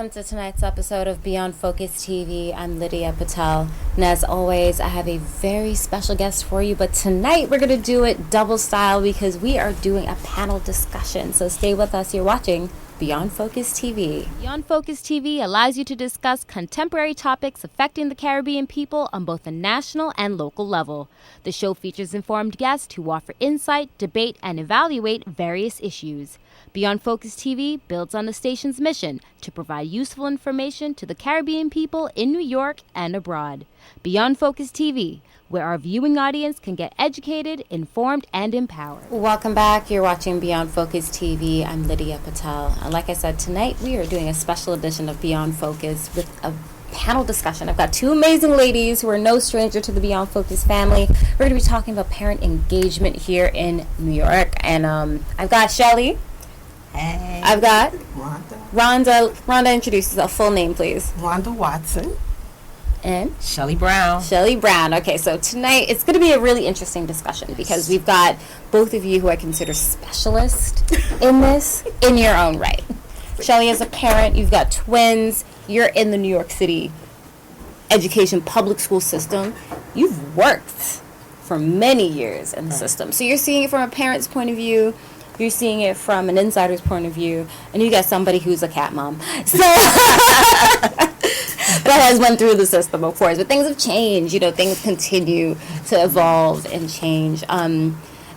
welcome to tonight's episode of Beyond Focus TV. I'm Lydia Patel, and as always, I have a very special guest for you, but tonight we're going to do it double style because we are doing a panel discussion, so stay with us. You're watching Beyond Focus TV. Beyond Focus TV allows you to discuss contemporary topics affecting the Caribbean people on both a national and local level. The show features informed guests who offer insight, debate, and evaluate various issues. Beyond Focus TV builds on the station's mission to provide useful information to the Caribbean people in New York and abroad. Beyond Focus TV, where our viewing audience can get educated, informed, and empowered. Welcome back. You're watching Beyond Focus TV. I'm Lydia Patel. And like I said, tonight we are doing a special edition of Beyond Focus with a panel discussion. I've got two amazing ladies who are no stranger to the Beyond Focus family. We're going to be talking about parent engagement here in New York. And I've got Shelly. Hey. I've got Rhonda. Rhonda, introduce yourself. Full name, please. Rhonda Watson. And Shelly Brown. Shelly Brown. Okay, so tonight it's going to be a really interesting discussion because we've got both of you who I consider specialists in this in your own right. Shelly, as a parent, you've got twins. You're in the New York City education public school system. You've worked for many years in the system. So you're seeing it from a parent's point of view. You're seeing it from an insider's point of view, and you got somebody who's a cat mom. So that has went through the system, of course. But things have changed. You know, things continue to evolve and change.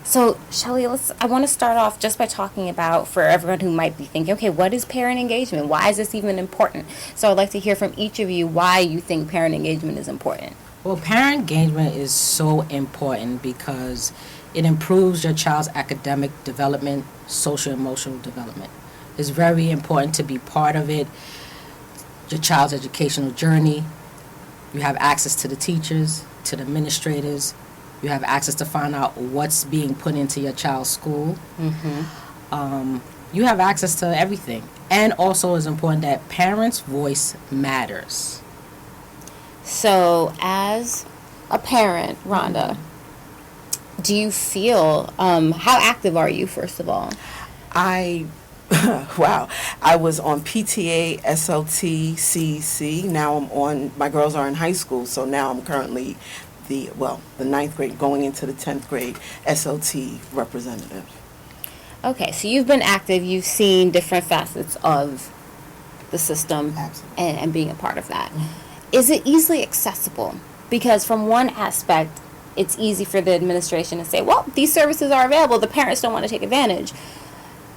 So, Shelly, I want to start off just by talking about, for everyone who might be thinking, okay, what is parent engagement? Why is this even important? So I'd like to hear from each of you why you think parent engagement is important. Well, parent engagement is so important because it improves your child's academic development, social and emotional development. It's very important to be part of it, your child's educational journey. You have access to the teachers, to the administrators. You have access to find out what's being put into your child's school. Mm-hmm. You have access to everything. And also it's important that parents' voice matters. So as a parent, Rhonda, do you feel, how active are you, first of all? Wow. I was on PTA, SLT, CEC. Now I'm on, my girls are in high school, so now I'm currently the ninth grade, going into the 10th grade SLT representative. Okay, so you've been active. You've seen different facets of the system and being a part of that. Mm-hmm. Is it easily accessible? Because from one aspect, it's easy for the administration to say, well, these services are available. The parents don't want to take advantage.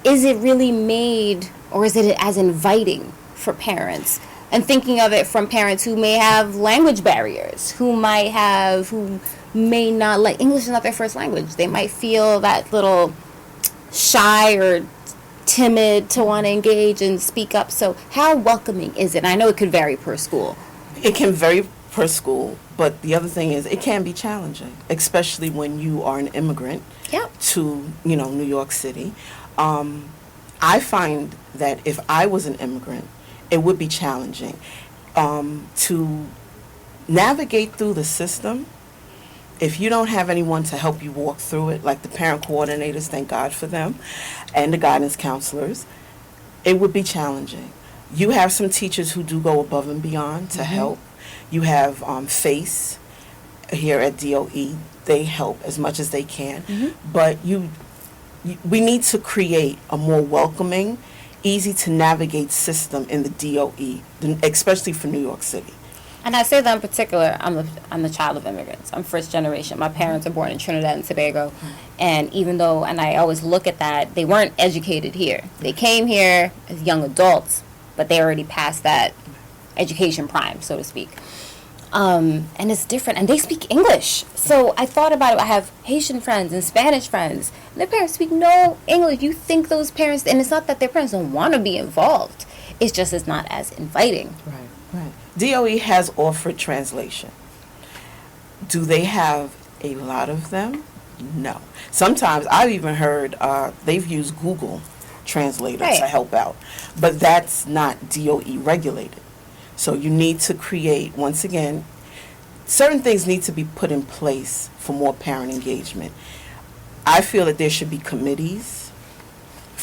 Is it really made, or is it as inviting for parents? And thinking of it from parents who may have language barriers, who may not, like, English is not their first language. They might feel that little shy or timid to want to engage and speak up. So how welcoming is it? And I know it could vary per school. It can vary per school, but the other thing is it can be challenging, especially when you are an immigrant to, New York City. I find that if I was an immigrant, it would be challenging to navigate through the system. If you don't have anyone to help you walk through it, like the parent coordinators, thank God for them, and the guidance counselors, it would be challenging. You have some teachers who do go above and beyond to help. You have FACE here at DOE. They help as much as they can. Mm-hmm. But we need to create a more welcoming, easy to navigate system in the DOE, especially for New York City. And I say that in particular, I'm the child of immigrants. I'm first generation. My parents are born in Trinidad and Tobago. And even though, and I always look at that, they weren't educated here. They came here as young adults, but they already passed that education prime, so to speak. And it's different. And they speak English. So I thought about it. I have Haitian friends and Spanish friends. And their parents speak no English. You think those parents, and it's not that their parents don't want to be involved. It's just it's not as inviting. Right. DOE has offered translation. Do they have a lot of them? No. Sometimes I've even heard they've used Google Translator to help out. But that's not DOE regulated. So you need to create, once again, certain things need to be put in place for more parent engagement. I feel that there should be committees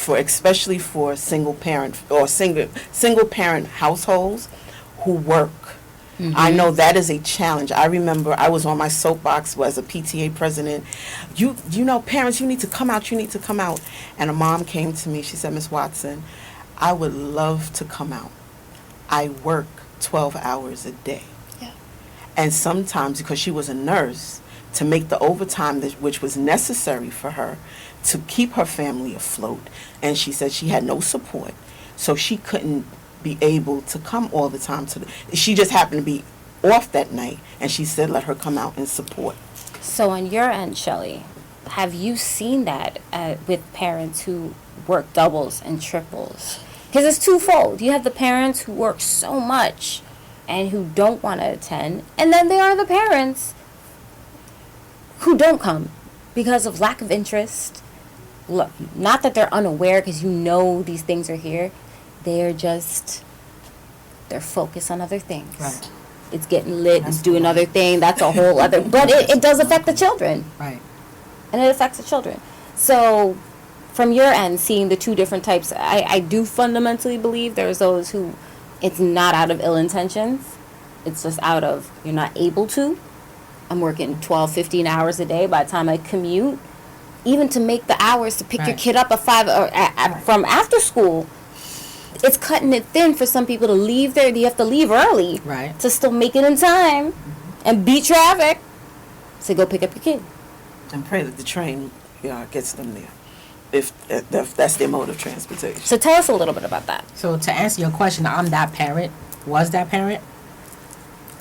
especially for single parent or single parent households who work. I know that is a challenge. I remember I was on my soapbox as a PTA president. You know, parents, you need to come out. You need to come out. And a mom came to me. She said, Miss Watson, I would love to come out. I work 12 hours a day. Yeah. And sometimes, because she was a nurse, to make the overtime which was necessary for her to keep her family afloat. And she said she had no support, so she couldn't be able to come all the time. She just happened to be off that night, and she said let her come out and support. So on your end, Shelley, have you seen that with parents who work doubles and triples? Because it's twofold. You have the parents who work so much and who don't want to attend, and then there are the parents who don't come because of lack of interest. Look, not that they're unaware, because you know these things are here. They're focused on other things. Right. It's getting lit, it's doing other thing, that's a whole other, but it does affect the children. Right. And it affects the children. So, from your end, seeing the two different types, I do fundamentally believe there's those who, it's not out of ill intentions, it's just out of, you're not able to. I'm working 12, 15 hours a day by the time I commute. Even to make the hours to pick your kid up at 5 or from after school, it's cutting it thin for some people to leave there. You have to leave early to still make it in time and beat traffic to go pick up your kid. And pray that the train gets them there, if that's their mode of transportation. So tell us a little bit about that. So to answer your question, I'm that parent, was that parent.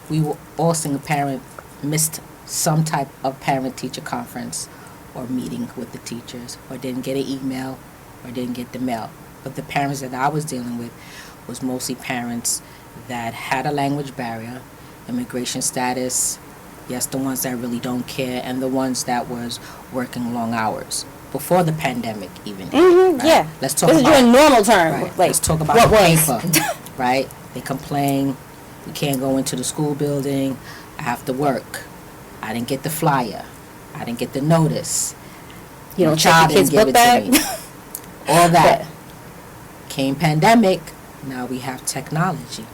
We were all single parent, missed some type of parent-teacher conference or meeting with the teachers, or didn't get an email, or didn't get the mail. But the parents that I was dealing with was mostly parents that had a language barrier, immigration status, yes, the ones that really don't care, and the ones that was working long hours before the pandemic even. Right? Yeah. Let's talk this about is your normal term. Right. Like, let's talk about what the paper, right? They complain, we can't go into the school building, I have to work. I didn't get the flyer. I didn't get the notice. You don't child check your kid's didn't book give it to bag? me. All that. Came pandemic, now we have technology.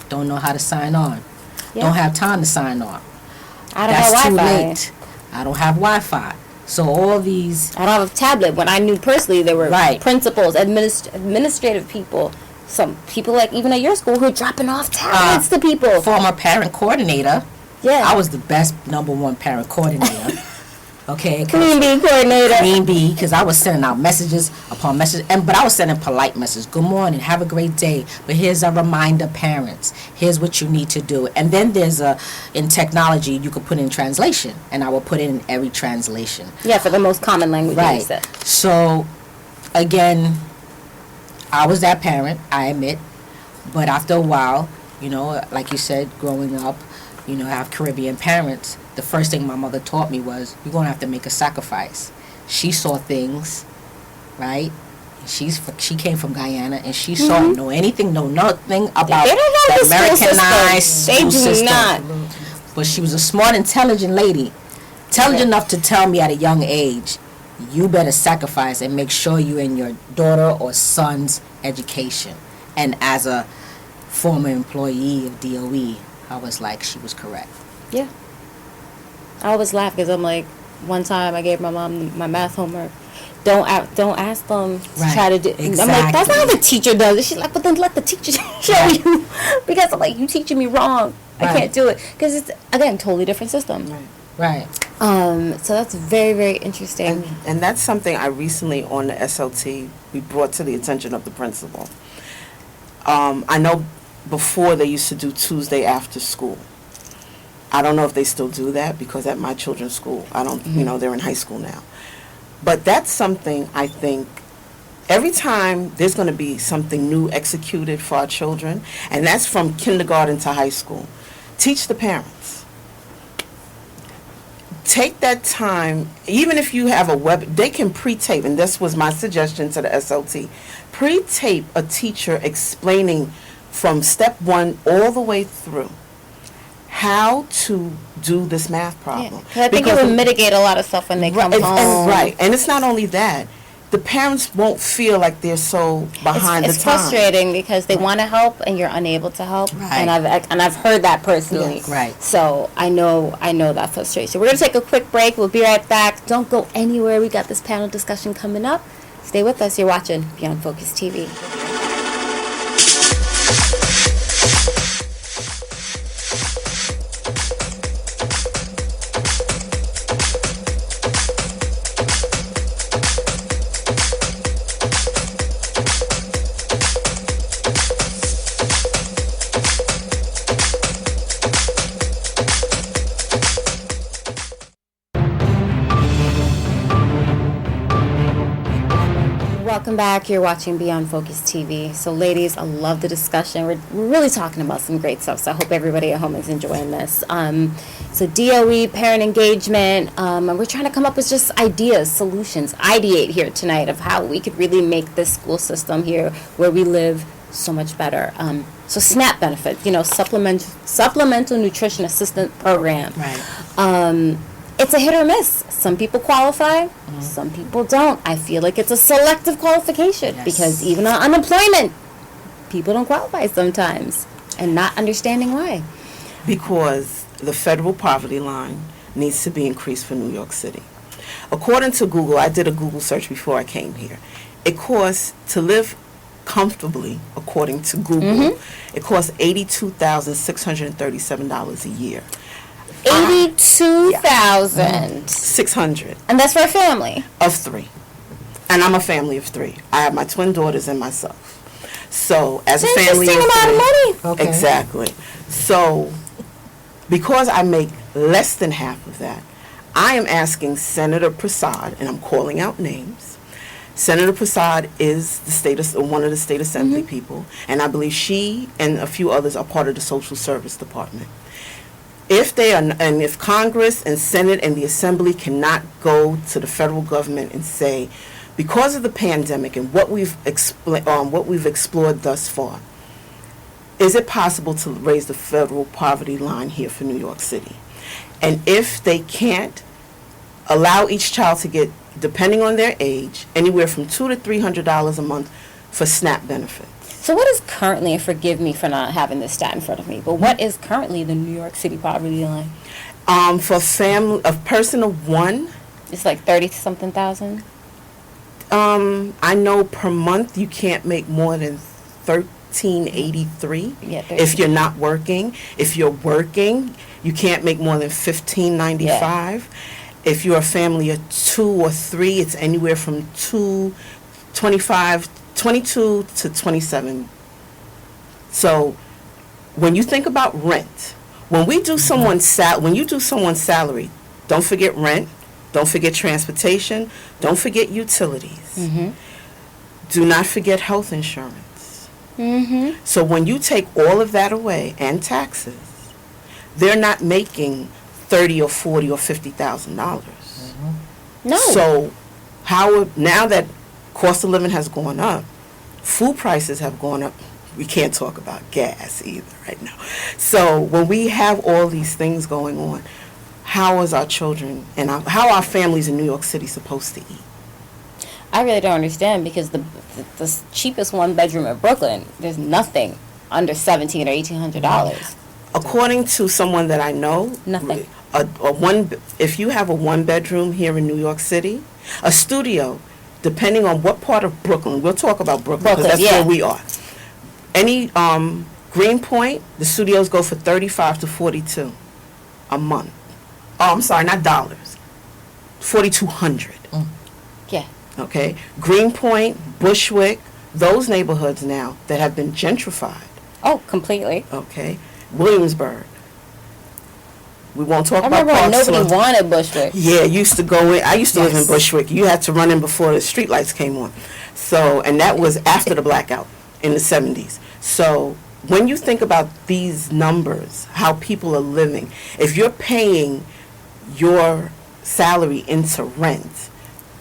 Don't know how to sign on. Yeah. Don't have time to sign on. I don't That's have too Wi-Fi. late. I don't have Wi-Fi. So all these... I don't have a tablet. When I knew personally, there were Right. principals, administrative people, some people like even at your school who are dropping off tablets to people. Former parent coordinator. Yeah. I was the best #1 parent coordinator. Okay. Queen Bee coordinator. Queen Bee, because I was sending out messages upon messages, but I was sending polite messages. Good morning, have a great day. But here's a reminder, parents. Here's what you need to do. And then there's in technology, you could put in translation, and I will put it in every translation. Yeah, for the most common language. Right. So, again, I was that parent, I admit. But after a while, like you said, growing up, I have Caribbean parents. The first thing my mother taught me was, you're going to have to make a sacrifice. She saw things, right? She came from Guyana, and she saw, know nothing about they don't have the Americanized school system. school They do system. not. But she was a smart, intelligent lady. Intelligent enough to tell me at a young age, you better sacrifice and make sure you're in your daughter or son's education. And as a former employee of DOE, I was like, she was correct. Yeah. I always laugh because I'm like, one time I gave my mom my math homework. Don't ask them to try to do. Exactly. I'm like, that's not how the teacher does it. She's like, but then let the teacher show you, because I'm like, you teaching me wrong. I can't do it because it's again totally different system. Right. So that's very, very interesting. And that's something I recently on the SLT we brought to the attention of the principal. I know before they used to do Tuesday after school. I don't know if they still do that because at my children's school, I don't, they're in high school now. But that's something I think every time there's going to be something new executed for our children, and that's from kindergarten to high school, teach the parents. Take that time, even if you have a they can pre-tape, and this was my suggestion to the SLT, pre-tape a teacher explaining from step 1 all the way through how to do this math problem. Yeah. I think it would mitigate a lot of stuff when they come home. And it's not only that. the parents won't feel like they're so behind It's the times. frustrating because they want to help and you're unable to help. Right. And I've heard that personally. Yes. Right. So I know that frustration. We're gonna take a quick break. We'll be right back. Don't go anywhere. We got this panel discussion coming up. Stay with us. You're watching Beyond Focus TV. Welcome back. You're watching Beyond Focus TV. So, ladies, I love the discussion. We're really talking about some great stuff. So, I hope everybody at home is enjoying this. So, DOE, parent engagement, and we're trying to come up with just ideas, solutions, ideate here tonight of how we could really make this school system here where we live so much better. So, SNAP benefits, supplemental nutrition assistant program. Right. It's a hit or miss. Some people qualify, some people don't. I feel like it's a selective qualification because even on unemployment, people don't qualify sometimes and not understanding why. Because the federal poverty line needs to be increased for New York City. According to Google, I did a Google search before I came here. It costs to live comfortably, according to Google, it costs $82,637 a year. 82,000. 600 And that's for a family. of 3. And I'm a family of 3. I have my twin daughters and myself. So as a family of 3. Interesting amount of money. Okay. Exactly. So because I make less than half of that, I am asking Senator Prasad, and I'm calling out names. Senator Prasad is one of the state assembly people, and I believe she and a few others are part of the social service department. If they are, and if Congress and Senate and the Assembly cannot go to the federal government and say, because of the pandemic and what we've explored thus far, is it possible to raise the federal poverty line here for New York City? And if they can't, allow each child to get, depending on their age, anywhere from $200 to $300 a month for SNAP benefits. So what is currently, and forgive me for not having this stat in front of me, but what is currently the New York City poverty line? For a person of 1, It's like 30-something thousand? I know per month you can't make more than $13.83 if you're not working. If you're working, you can't make more than $15.95. If you're a family of 2 or 3, it's anywhere from 22 to 27. So when you think about rent, when you do someone's salary, don't forget rent, don't forget transportation, don't forget utilities. Do not forget health insurance. So when you take all of that away and taxes, they're not making $30,000 or $40,000 or $50,000. No. So now that cost of living has gone up, food prices have gone up. We can't talk about gas either right now. So when we have all these things going on, how is our children and how are families in New York City supposed to eat? I really don't understand because the cheapest one bedroom in Brooklyn, there's nothing under $1,700 or $1,800. According to someone that I know, Nothing. If you have a 1-bedroom here in New York City, a studio, depending on what part of Brooklyn, we'll talk about Brooklyn because that's where we are. Any Greenpoint, the studios go for $35 to $42 a month. Oh, I'm sorry, not dollars. $4,200. Yeah. Okay, Greenpoint, Bushwick, those neighborhoods now that have been gentrified. Oh, completely. Okay, Williamsburg. We won't talk I about remember when Park nobody Slope. wanted Bushwick. Yeah, used to go in. I used to live in Yes. Bushwick. You had to run in before the streetlights came on. So, and that was after the blackout in the 70s. So, when you think about these numbers, how people are living, if you're paying your salary into rent,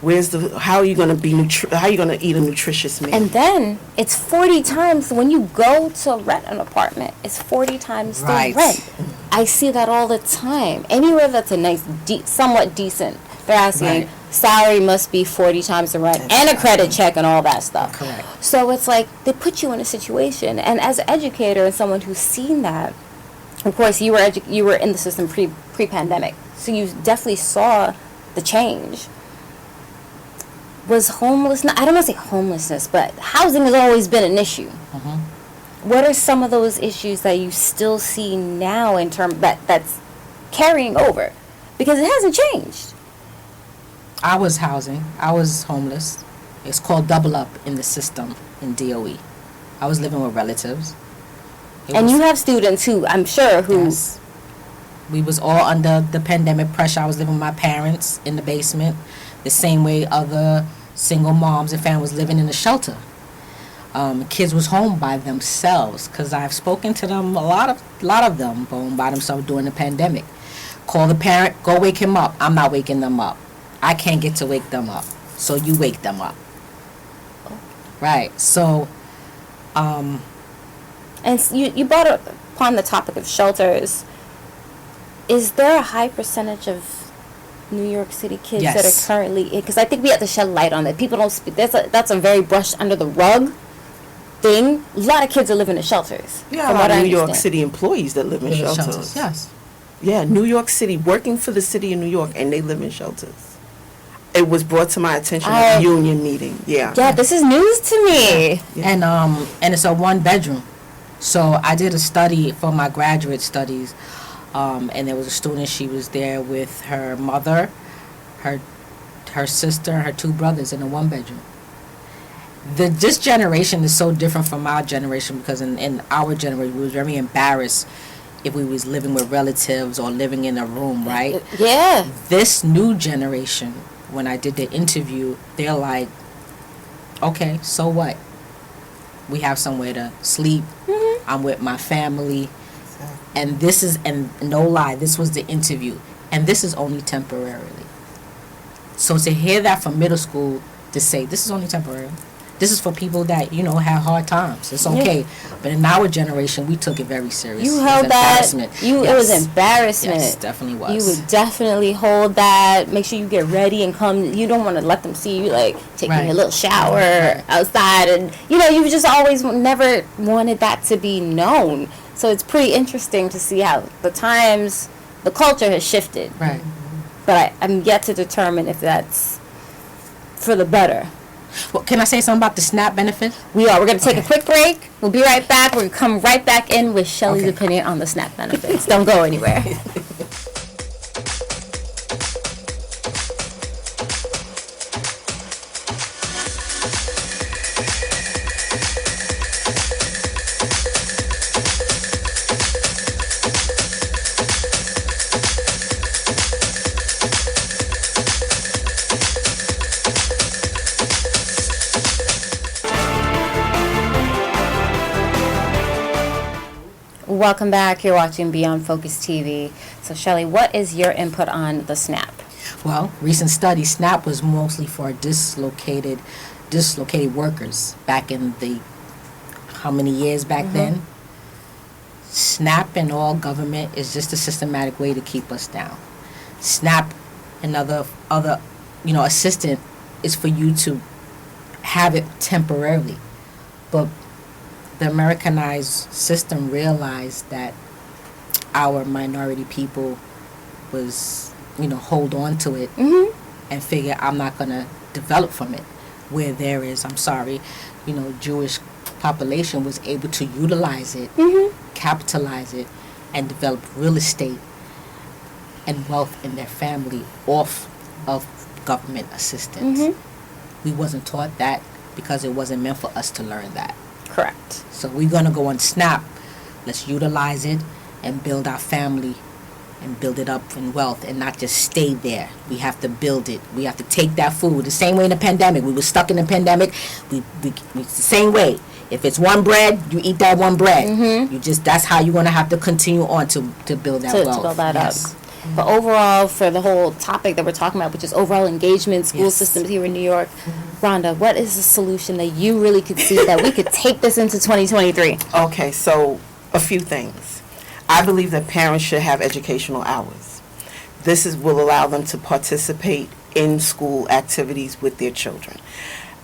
how are you going to eat a nutritious meal? And then it's 40 times when you go to rent an apartment. It's 40 times the Right. rent. I see that all the time. Anywhere that's a nice, somewhat decent, they're asking Right. salary must be 40 times the rent and a credit check and all that stuff. Correct. So it's like they put you in a situation, and as an educator and someone who's seen that, of course you were in the system pre-pandemic, so you definitely saw the change. Was homelessness, I don't want to say homelessness, but housing has always been an issue. Mm-hmm. What are some of those issues that you still see now in terms that's carrying over? Because it hasn't changed. I was homeless. It's called double up in the system in DOE. I was living with relatives. And you have students who, I'm sure, who... Yes. We was all under the pandemic pressure. I was living with my parents in the basement, the same way other single moms and families living in a shelter. Kids was home by themselves, because I've spoken to them, a lot of them home by themselves during the pandemic. Call the parent, go wake him up. I'm not waking them up. I can't get to wake them up, so you wake them up. Right. So, and you brought upon the topic of shelters. Is there a high percentage of New York City kids Yes. that are currently, because I think we have to shed light on that. People don't speak. That's a very brushed under the rug thing. A lot of kids are living in shelters. Yeah, from a what lot I of New York understand. City employees that live in shelters. Yes. Yeah, New York City, working for the city of New York, and they live in shelters. It was brought to my attention at a union meeting. Yeah. Yeah, this is news to me. Yeah. And it's a 1-bedroom. So I did a study for my graduate studies, and there was a student. She was there with her mother, her sister, and her 2 brothers in a 1-bedroom. This generation is so different from our generation, because in our generation we was very embarrassed if we was living with relatives or living in a room, right? Yeah. This new generation, when I did the interview, they're like, okay, so what? We have somewhere to sleep. Mm-hmm. I'm with my family. And no lie, this was the interview. And this is only temporarily. So to hear that from middle school, to say, this is only temporary. This is for people that, have hard times. It's okay. Yeah. But in our generation, we took it very serious. You held that. Yes. It was embarrassment. Yes, definitely was. You would definitely hold that. Make sure you get ready and come. You don't want to let them see you, like, taking a little shower outside. And, you just always never wanted that to be known. So it's pretty interesting to see how the culture has shifted. Right. But I'm yet to determine if that's for the better. Well, can I say something about the SNAP benefit? We are. We're going to take a quick break. We'll be right back. We're going to come right back in with Shelly's opinion on the SNAP benefits. Don't go anywhere. Welcome back. You're watching Beyond Focus TV. So, Shelly, what is your input on the SNAP? Well, recent study, SNAP was mostly for dislocated workers back in the, how many years back then? SNAP and all government is just a systematic way to keep us down. SNAP and other assistance is for you to have it temporarily. But the Americanized system realized that our minority people was, hold on to it and figure I'm not going to develop from it. Where there is, Jewish population was able to utilize it, capitalize it, and develop real estate and wealth in their family off of government assistance. We wasn't taught that because it wasn't meant for us to learn that. Correct. So we're going to go on SNAP. Let's utilize it and build our family and build it up in wealth and not just stay there. We have to build it. We have to take that food. The same way in the pandemic. We were stuck in the pandemic. It's the same way. If it's one bread, you eat that one bread. That's how you're going to have to continue on to build that wealth. To build that up. But overall, for the whole topic that we're talking about, which is overall engagement, school systems here in New York, Rhonda, what is the solution that you really could see that we could take this into 2023? Okay, so a few things. I believe that parents should have educational hours. This will allow them to participate in-school activities with their children.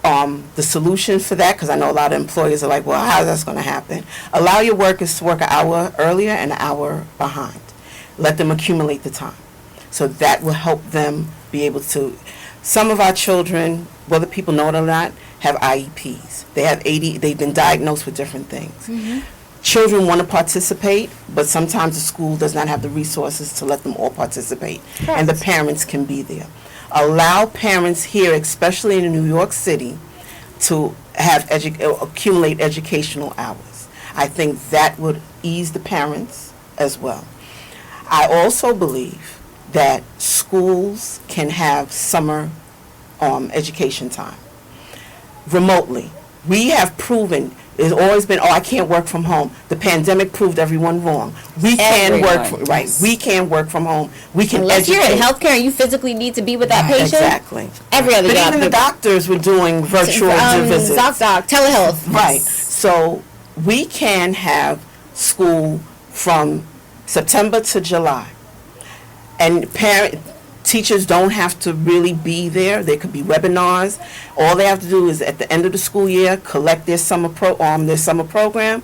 The solution for that, because I know a lot of employers are like, well, how is that going to happen? Allow your workers to work an hour earlier and an hour behind. Let them accumulate the time. So that will help them be able to. Some of our children, whether people know it or not, have IEPs. They have they've been diagnosed with different things. Mm-hmm. Children want to participate, but sometimes the school does not have the resources to let them all participate. Correct. And the parents can be there. Allow parents here, especially in New York City, to have accumulate educational hours. I think that would ease the parents as well. I also believe that schools can have summer education time remotely. We have proven, there's always been, I can't work from home. The pandemic proved everyone wrong. We can work, right, we can work from home. We can Unless educate. You're in healthcare and you physically need to be with that patient. Exactly. Every other but job. Even the doctors were doing virtual visits. Doc, telehealth. Right. So we can have school from September to July. And teachers don't have to really be there. There could be webinars. All they have to do is at the end of the school year collect their summer program.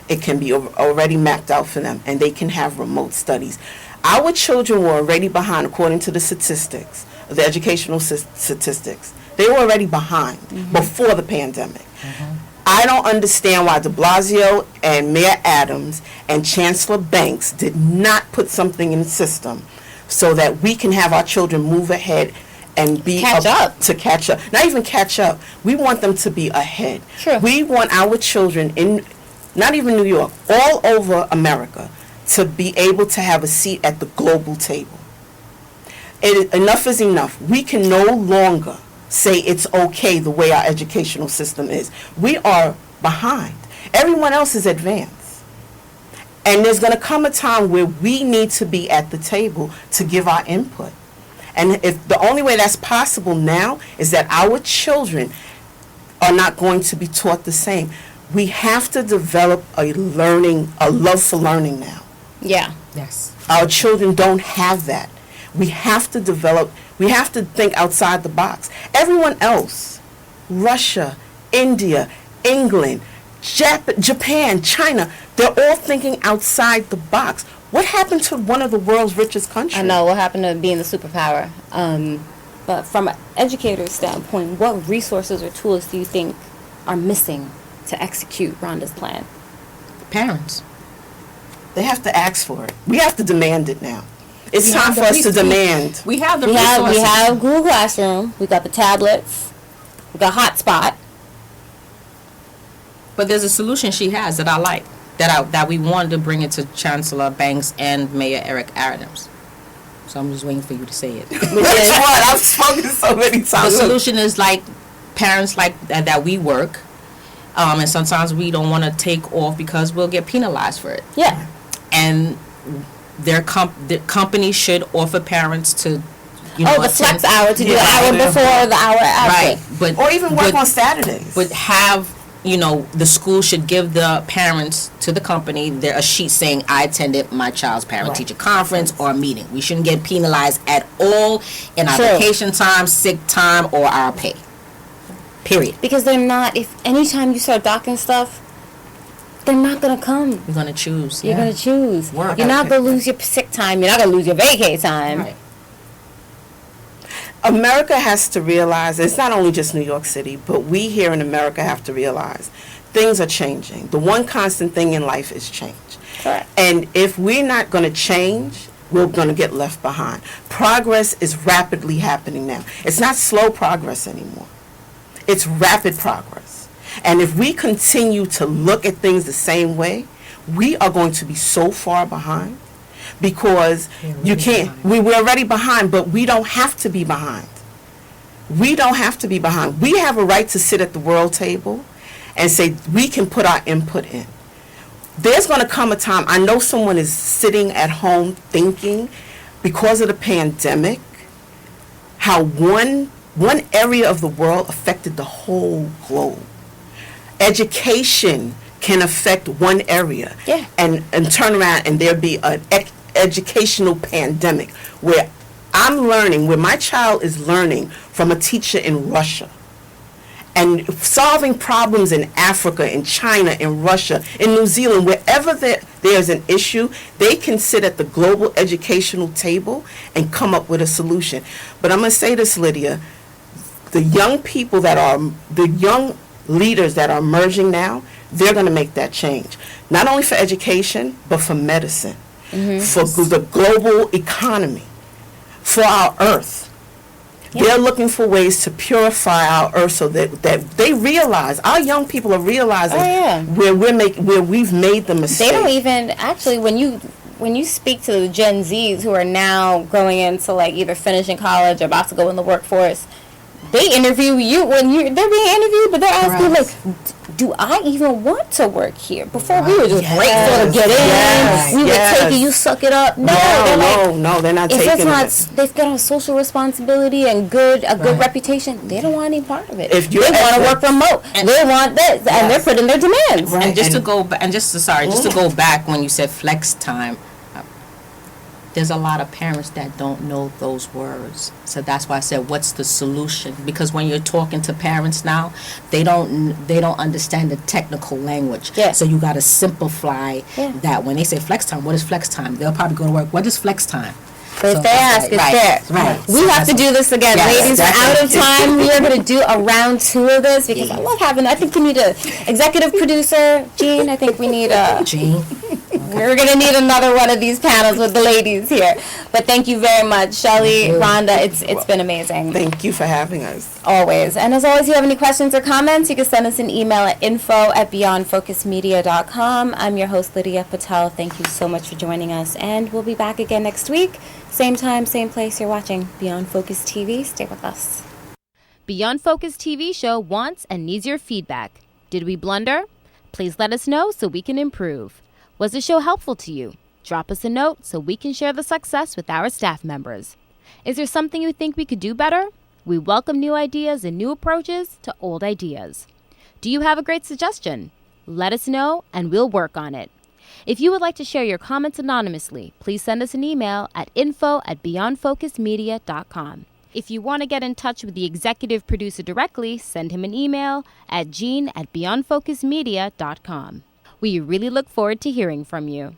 It can be already mapped out for them, and they can have remote studies. Our children were already behind, according to the statistics, the educational statistics. They were already behind before the pandemic. Mm-hmm. I don't understand why de Blasio and Mayor Adams and Chancellor Banks did not put something in the system so that we can have our children move ahead and be catch up. To catch up. Not even catch up. We want them to be ahead. True. We want our children in, not even New York, all over America, to be able to have a seat at the global table. Enough is enough. We can no longer say it's okay the way our educational system is. We are behind. Everyone else is advanced. And there's going to come a time where we need to be at the table to give our input. And if the only way that's possible now is that our children are not going to be taught the same. We have to develop a love for learning now. Yeah. Yes. Our children don't have that. We have to think outside the box. Everyone else, Russia, India, England, Japan, China, they're all thinking outside the box. What happened to one of the world's richest countries? I know, what happened to being the superpower. But from an educator's standpoint, what resources or tools do you think are missing to execute Rhonda's plan? Parents. They have to ask for it. We have to demand it now. It's time for us to demand. We have the resources. We have Google Classroom. We got the tablets. We got Hotspot. But there's a solution she has that I like, that we wanted to bring it to Chancellor Banks and Mayor Eric Adams. So I'm just waiting for you to say it. Which is what? I've spoken so many times. The solution is like parents like that we work, and sometimes we don't want to take off because we'll get penalized for it. Yeah. And the company should offer parents to, the flex hour to do the hour before, the hour after. Right. Or even work on Saturdays. But have, the school should give the parents to the company a sheet saying, I attended my child's parent-teacher conference or meeting. We shouldn't get penalized at all in our vacation time, sick time, or our pay. Period. Because they're not, if anytime you start docking stuff, they're not going to come. You're going to choose. You're going to choose. Work. You're not going to lose your sick time. You're not going to lose your vacay time. Right. America has to realize, it's not only just New York City, but we here in America have to realize things are changing. The one constant thing in life is change. Correct. And if we're not going to change, we're going to get left behind. Progress is rapidly happening now. It's not slow progress anymore. It's rapid progress. And if we continue to look at things the same way, we are going to be so far behind. Because we're already behind, but we don't have to be behind. We don't have to be behind. We have a right to sit at the world table and say we can put our input in. There's going to come a time, I know someone is sitting at home thinking, because of the pandemic, how one area of the world affected the whole globe. Education can affect one area and turn around and there be an educational pandemic where I'm learning, where my child is learning from a teacher in Russia and solving problems in Africa, in China, in Russia, in New Zealand, wherever there's an issue, they can sit at the global educational table and come up with a solution. But I'm going to say this, Lydia, the young leaders that are emerging now, they're going to make that change. Not only for education, but for medicine, for the global economy, for our earth. They're looking for ways to purify our earth so that they realize, our young people are realizing where we've made the mistake. They don't even, actually, when you speak to the Gen Zs who are now going into like either finishing college or about to go in the workforce, they interview you they're being interviewed, but they're asking like, do I even want to work here? Before we were just grateful to get in. We would take it, you suck it up. No, they're not taking it. They've got a social responsibility and a good reputation. They don't want any part of it. If they want to work remote, and they want this, and they're putting their demands. And just to go back when you said flex time. There's a lot of parents that don't know those words. So that's why I said, what's the solution? Because when you're talking to parents now, they don't understand the technical language. Yeah. So you got to simplify that. When they say flex time, what is flex time? They'll probably go to work. What is flex time? But if they ask, it's there. Right. We have to do this again. Yes, ladies, we're out of time. We are going to do a round 2 of this because I love having, I think we need a executive producer, Jean. I think we need a... Jean. We're going to need another one of these panels with the ladies here. But thank you very much, Shelly, Rhonda. It's been amazing. Thank you for having us. Always. And as always, if you have any questions or comments, you can send us an email at info@beyondfocusmedia.com. I'm your host, Lydia Patel. Thank you so much for joining us. And we'll be back again next week. Same time, same place. You're watching Beyond Focus TV. Stay with us. Beyond Focus TV show wants and needs your feedback. Did we blunder? Please let us know so we can improve. Was the show helpful to you? Drop us a note so we can share the success with our staff members. Is there something you think we could do better? We welcome new ideas and new approaches to old ideas. Do you have a great suggestion? Let us know and we'll work on it. If you would like to share your comments anonymously, please send us an email at info@beyondfocusmedia.com. If you want to get in touch with the executive producer directly, send him an email at jean@beyondfocusmedia.com. We really look forward to hearing from you.